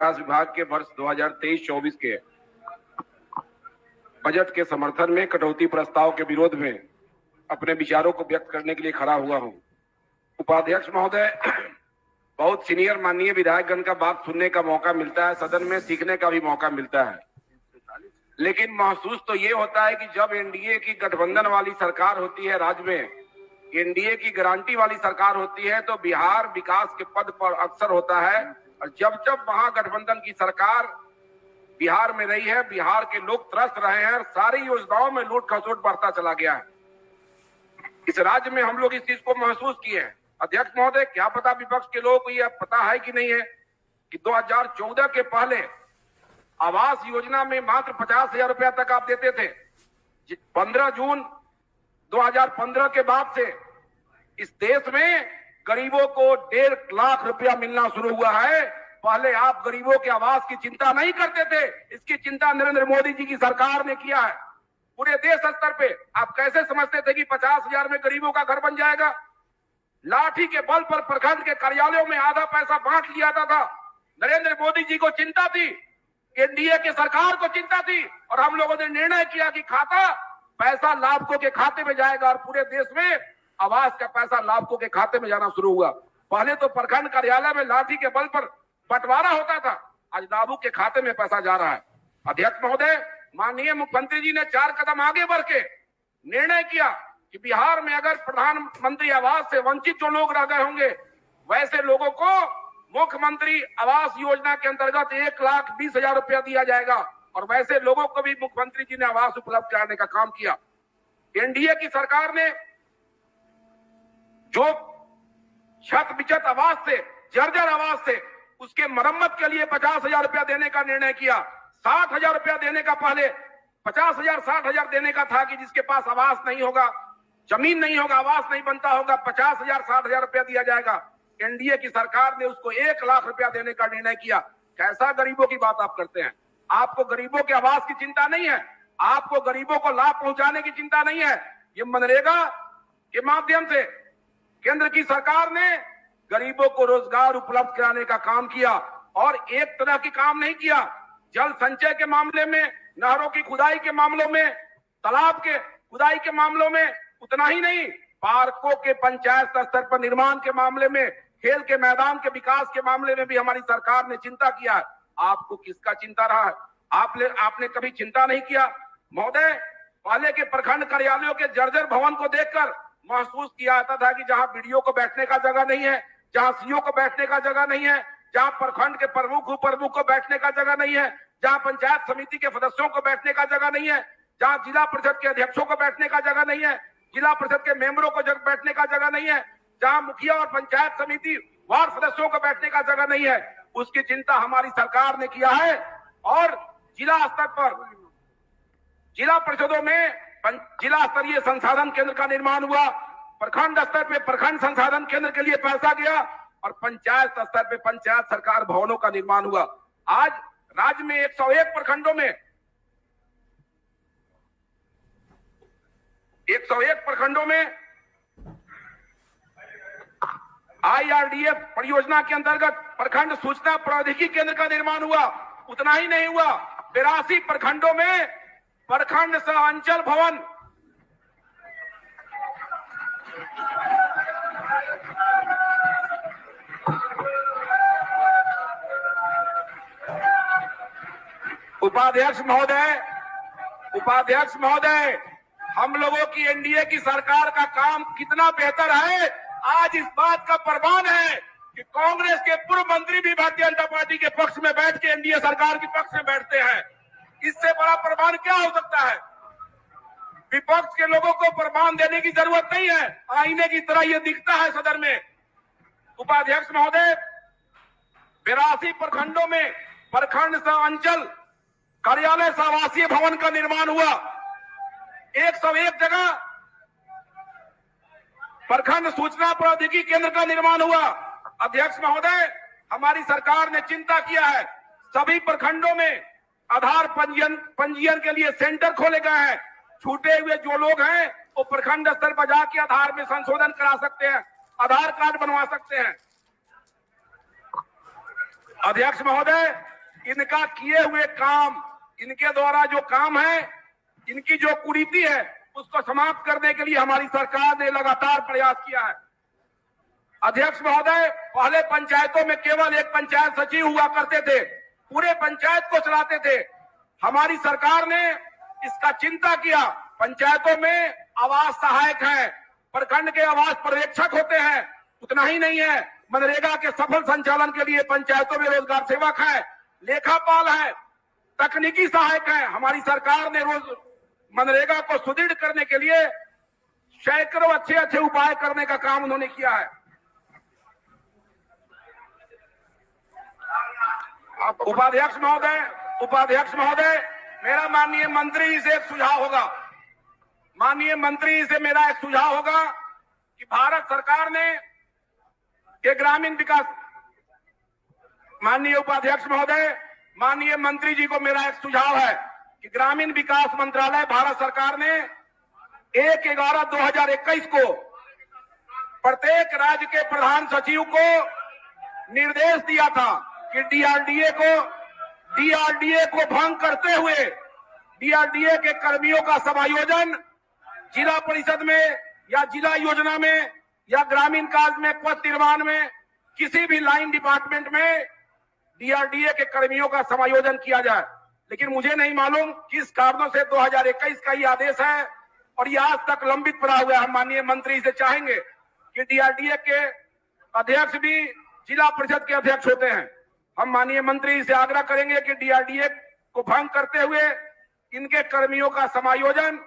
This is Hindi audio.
विकास विभाग के वर्ष 2023-24 के बजट के समर्थन में कटौती प्रस्ताव के विरोध में अपने विचारों को व्यक्त करने के लिए खड़ा हुआ हूं। उपाध्यक्ष महोदय, बहुत सीनियर माननीय विधायकगण का बात सुनने का मौका मिलता है, सदन में सीखने का भी मौका मिलता है, लेकिन महसूस तो ये होता है कि जब एनडीए की गठबंधन वाली सरकार होती है, राज्य में एनडीए की गारंटी वाली सरकार होती है, तो बिहार विकास के पद पर अक्सर होता है। और जब जब महागठबंधन की सरकार बिहार में रही है, बिहार के लोग त्रस्त रहे हैं, सारी योजनाओं में लूट खसोट बढ़ता चला गया है। इस राज्य में हम लोग इस चीज को महसूस किए हैं। अध्यक्ष महोदय, क्या पता विपक्ष के लोगों को यह पता है कि नहीं है कि 2014 के पहले आवास योजना में मात्र 50,000 रुपया तक आप देते थे। 15 जून 2015 के बाद से इस देश में गरीबों को 1.5 लाख रुपया मिलना शुरू हुआ है। पहले आप गरीबों के आवास की चिंता नहीं करते थे, इसकी चिंता नरेंद्र मोदी जी की सरकार ने किया है। पूरे देश स्तर पे आप कैसे समझते थे कि 50,000 में गरीबों का घर बन जाएगा? लाठी के बल पर प्रखंड के कार्यालयों में आधा पैसा बांट लिया जाता था। नरेंद्र मोदी जी को चिंता थी, एनडीए की सरकार को चिंता थी, और हम लोगों ने निर्णय किया कि पैसा लाभुकों के खाते में जाएगा, और पूरे देश में आवास का पैसा लाभुकों के खाते में जाना शुरू हुआ। पहले तो प्रखंड कार्यालय में लाठी के बल पर बंटवारा होता था, आज लाभुक के खाते में पैसा जा रहा है। अध्यक्ष महोदय, माननीय मुख्यमंत्री जी ने 4 कदम आगे बढ़ के निर्णय किया कि बिहार में अगर प्रधानमंत्री आवास से वंचित जो लोग रह गए होंगे, वैसे लोगों को मुख्यमंत्री आवास योजना के अंतर्गत 1,20,000 रुपया दिया जाएगा, और वैसे लोगों को भी मुख्यमंत्री जी ने आवास उपलब्ध कराने का काम किया। एनडीए की सरकार ने जो छत बिछत आवास से, जर्जर आवास से, उसके मरम्मत के लिए 50,000 रुपया देने का निर्णय किया। 60,000 रुपया देने का, पहले 50,000 60,000 देने का था कि जिसके पास आवास नहीं होगा, जमीन नहीं होगा, आवास नहीं बनता होगा, 50,000 60,000 रुपया दिया जाएगा। एनडीए की सरकार ने उसको 1 लाख रुपया देने का निर्णय किया। कैसा गरीबों की बात आप करते हैं? आपको गरीबों के आवास की चिंता नहीं है, आपको गरीबों को लाभ पहुंचाने की चिंता नहीं है। ये मनरेगा के माध्यम से केंद्र की सरकार ने गरीबों को रोजगार उपलब्ध कराने का काम किया, और एक तरह की काम नहीं किया। जल संचय के मामले में, नहरों की खुदाई के मामलों में, तालाब के खुदाई के मामलों में, उतना ही नहीं, पार्कों के पंचायत स्तर पर निर्माण के मामले में, खेल के मैदान के विकास के मामले में भी हमारी सरकार ने चिंता किया है। आपको किसका चिंता रहा है? आपने कभी चिंता नहीं किया। महोदय, पहले के प्रखंड कार्यालयों के जर्जर भवन को देखकर महसूस किया जाता था कि जहां बीडीओ को बैठने का जगह नहीं है, जहां सीओ को बैठने का जगह नहीं है, जहां प्रखंड के प्रमुख उप-प्रमुख को बैठने का जगह नहीं है, जहां पंचायत समिति के सदस्यों को बैठने का जगह नहीं है, जहां जिला परिषद के अध्यक्षों को बैठने का जगह नहीं है, जिला परिषद के मेंबरों को बैठने का जगह नहीं है, जहां मुखिया और पंचायत समिति वार्ड सदस्यों को बैठने का जगह नहीं है, उसकी चिंता हमारी सरकार ने किया है। और जिला स्तर पर, जिला परिषदों में जिला स्तरीय संसाधन केंद्र का निर्माण हुआ, प्रखंड स्तर पे प्रखंड संसाधन केंद्र के लिए पैसा गया, और पंचायत स्तर पे पंचायत सरकार भवनों का निर्माण हुआ। आज राज्य में 101 प्रखंडों में 101 प्रखंडों में आईआरडीएफ परियोजना के अंतर्गत प्रखंड सूचना प्रौद्योगिकी केंद्र का निर्माण हुआ। उतना ही नहीं हुआ, 82 प्रखंडों में प्रखंड सह अंचल भवन, उपाध्यक्ष महोदय, हम लोगों की एनडीए की सरकार का काम कितना बेहतर है, आज इस बात का प्रमाण है कि कांग्रेस के पूर्व मंत्री भी भारतीय जनता पार्टी के पक्ष में बैठ के एनडीए सरकार के पक्ष में बैठते हैं। इससे बड़ा प्रमाण क्या हो सकता है? विपक्ष के लोगों को प्रमाण देने की जरूरत नहीं है, आईने की तरह यह दिखता है सदन में। उपाध्यक्ष महोदय, 82 प्रखंडों में प्रखंड सह अंचल कार्यालय सह आवासीय भवन का निर्माण हुआ। 101 जगह प्रखंड सूचना प्रौद्योगिकी केंद्र का निर्माण हुआ। अध्यक्ष महोदय, हमारी सरकार ने चिंता किया है, सभी प्रखंडों में आधार पंजीयन के लिए सेंटर खोले गए हैं। छूटे हुए जो लोग हैं वो प्रखंड स्तर पर जाके आधार में संशोधन करा सकते हैं, आधार कार्ड बनवा सकते हैं। अध्यक्ष महोदय, इनका किए हुए काम, इनके द्वारा जो काम है, इनकी जो कुरीति है, उसको समाप्त करने के लिए हमारी सरकार ने लगातार प्रयास किया है। अध्यक्ष महोदय, पहले पंचायतों में केवल एक पंचायत सचिव हुआ करते थे, पूरे पंचायत को चलाते थे। हमारी सरकार ने इसका चिंता किया। पंचायतों में आवास सहायक है, प्रखंड के आवास पर्यवेक्षक होते हैं, उतना ही नहीं है, मनरेगा के सफल संचालन के लिए पंचायतों में रोजगार सेवक है, लेखापाल है, तकनीकी सहायक है। हमारी सरकार ने रोज मनरेगा को सुदृढ़ करने के लिए सैकड़ों अच्छे अच्छे उपाय करने का काम उन्होंने किया है। उपाध्यक्ष महोदय, मेरा माननीय मंत्री जी से एक सुझाव होगा, माननीय मंत्री जी से मेरा एक सुझाव होगा कि भारत सरकार ने ये ग्रामीण विकास, माननीय उपाध्यक्ष महोदय, माननीय मंत्री जी को मेरा एक सुझाव है कि ग्रामीण विकास मंत्रालय भारत सरकार ने 1/11/2021 को प्रत्येक राज्य के प्रधान सचिव को निर्देश दिया था कि डीआरडीए को भंग करते हुए डीआरडीए के कर्मियों का समायोजन जिला परिषद में या जिला योजना में या ग्रामीण कार्य में, पथ निर्माण में, किसी भी लाइन डिपार्टमेंट में डीआरडीए के कर्मियों का समायोजन किया जाए। लेकिन मुझे नहीं मालूम किस कारणों से 2021 का ये आदेश है और ये आज तक लंबित पड़ा हुआ है। हम माननीय मंत्री से चाहेंगे कि डीआरडीए के अध्यक्ष भी जिला परिषद के अध्यक्ष होते हैं। हम माननीय मंत्री से आग्रह करेंगे कि डीआरडीए को भंग करते हुए इनके कर्मियों का समायोजन